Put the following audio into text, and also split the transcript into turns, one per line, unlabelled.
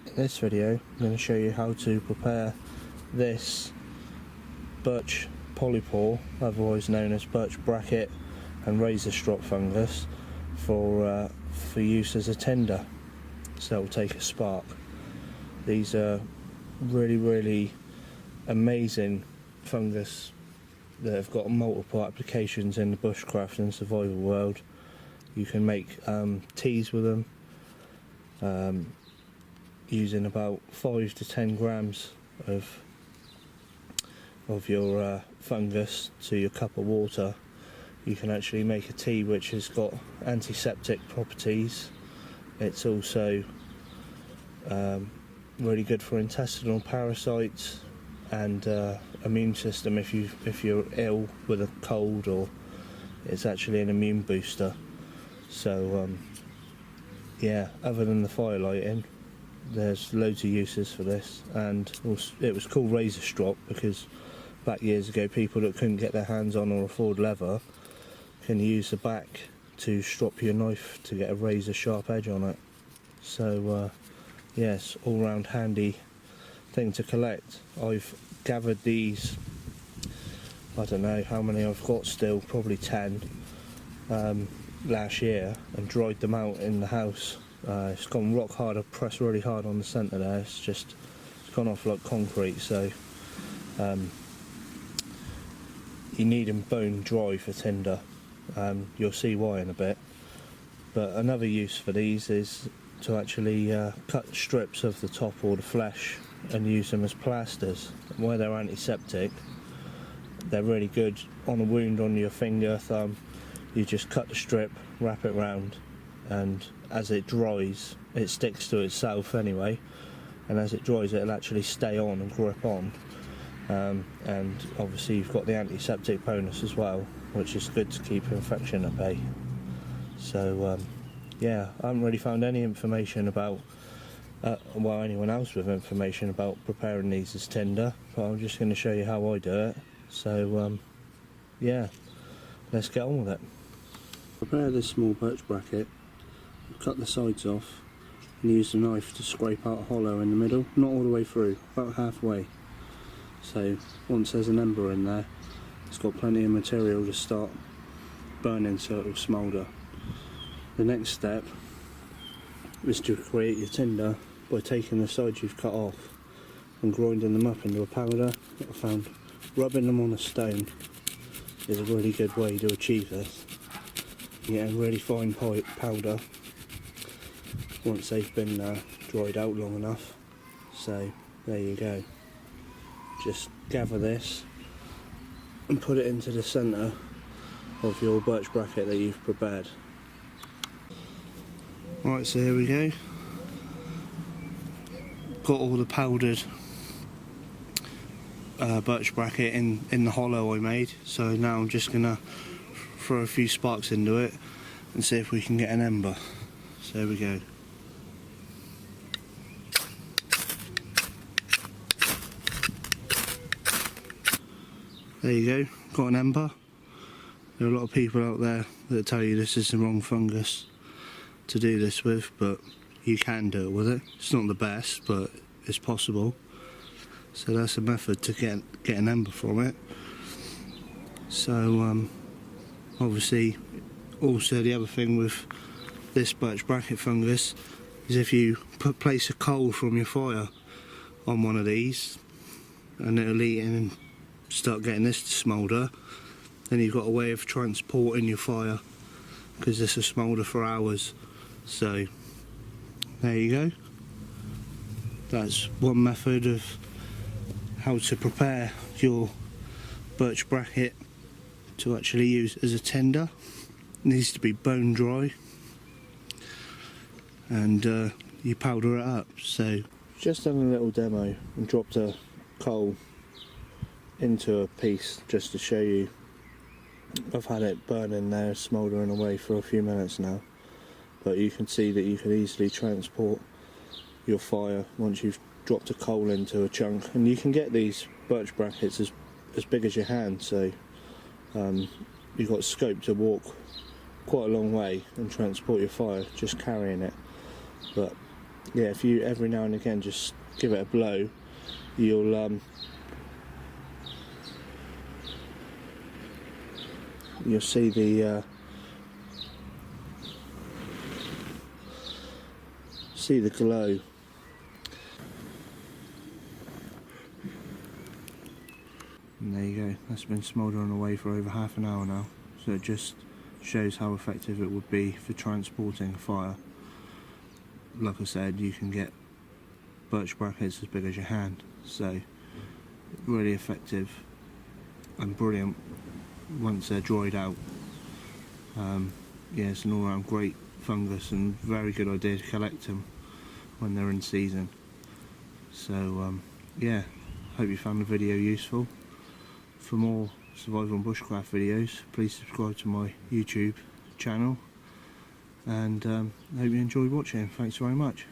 In this video I'm going to show you how to prepare this birch polypore, otherwise known as birch bracket and razor strop fungus, for use as a tinder. So it will take a spark. These are really amazing fungus that have got multiple applications in the bushcraft and survival world. You can make teas with them, using about 5 to 10 grams of your fungus to your cup of water. You can actually make a tea which has got antiseptic properties. It's also really good for intestinal parasites and immune system if you're ill with a cold, or it's actually an immune booster. So yeah, other than the fire lighting, there's loads of uses for this. And it was called razor strop because back years ago people that couldn't get their hands on or afford leather can use the back to strop your knife to get a razor sharp edge on it. So yes, all round handy thing to collect. I've gathered these, I don't know how many I've got still, probably 10 last year, and dried them out in the house. It's gone rock hard. I've pressed really hard on the centre there. It's gone off like concrete. So you need them bone dry for tinder. You'll see why in a bit. But another use for these is to actually cut strips of the top or the flesh and use them as plasters. Where they're antiseptic, they're really good on a wound on your finger, thumb. You just cut the strip, wrap it round, and as it dries, it sticks to itself anyway, and as it dries it'll actually stay on and grip on. And obviously you've got the antiseptic bonus as well, which is good to keep infection at bay. So yeah, I haven't really found any information about well, anyone else with information about preparing these as tinder, but I'm just going to show you how I do it. So yeah, let's get on with it. Prepare this small birch bracket, cut the sides off and use the knife to scrape out a hollow in the middle, not all the way through, about halfway. So once there's an ember in there, it's got plenty of material to start burning so it will smoulder. The next step is to create your tinder by taking the sides you've cut off and grinding them up into a powder. I found rubbing them on a stone is a really good way to achieve this. You get a really fine powder once they've been dried out long enough. So there you go. Just gather this and put it into the centre of your birch bracket that you've prepared. Right, so here we go. Got all the powdered birch bracket in the hollow I made. So now I'm just gonna throw a few sparks into it and see if we can get an ember. So here we go. There you go, got an ember. There are a lot of people out there that tell you this is the wrong fungus to do this with, but you can do it with it. It's not the best, but it's possible. So that's a method to get an ember from it. So obviously, also the other thing with this birch bracket fungus is if you place a coal from your fire on one of these and it'll eat in and start getting this to smoulder, then you've got a way of transporting your fire, because this will smoulder for hours. So there you go. That's one method of how to prepare your birch bracket to actually use as a tinder. It needs to be bone dry, and you powder it up. So just done a little demo and dropped a coal into a piece just to show you. I've had it burning there, smouldering away for a few minutes now, but you can see that you can easily transport your fire once you've dropped a coal into a chunk. And you can get these birch brackets as big as your hand, so you've got scope to walk quite a long way and transport your fire just carrying it. But yeah, if you every now and again just give it a blow, you'll see the glow. And there you go, that's been smouldering away for over half an hour now, so it just shows how effective it would be for transporting a fire. Like I said, you can get birch brackets as big as your hand, so really effective and brilliant once they're dried out. Yeah, it's an all-round great fungus and very good idea to collect them when they're in season. So yeah, hope you found the video useful. For more survival and bushcraft videos, please subscribe to my YouTube channel, and I hope you enjoyed watching. Thanks very much.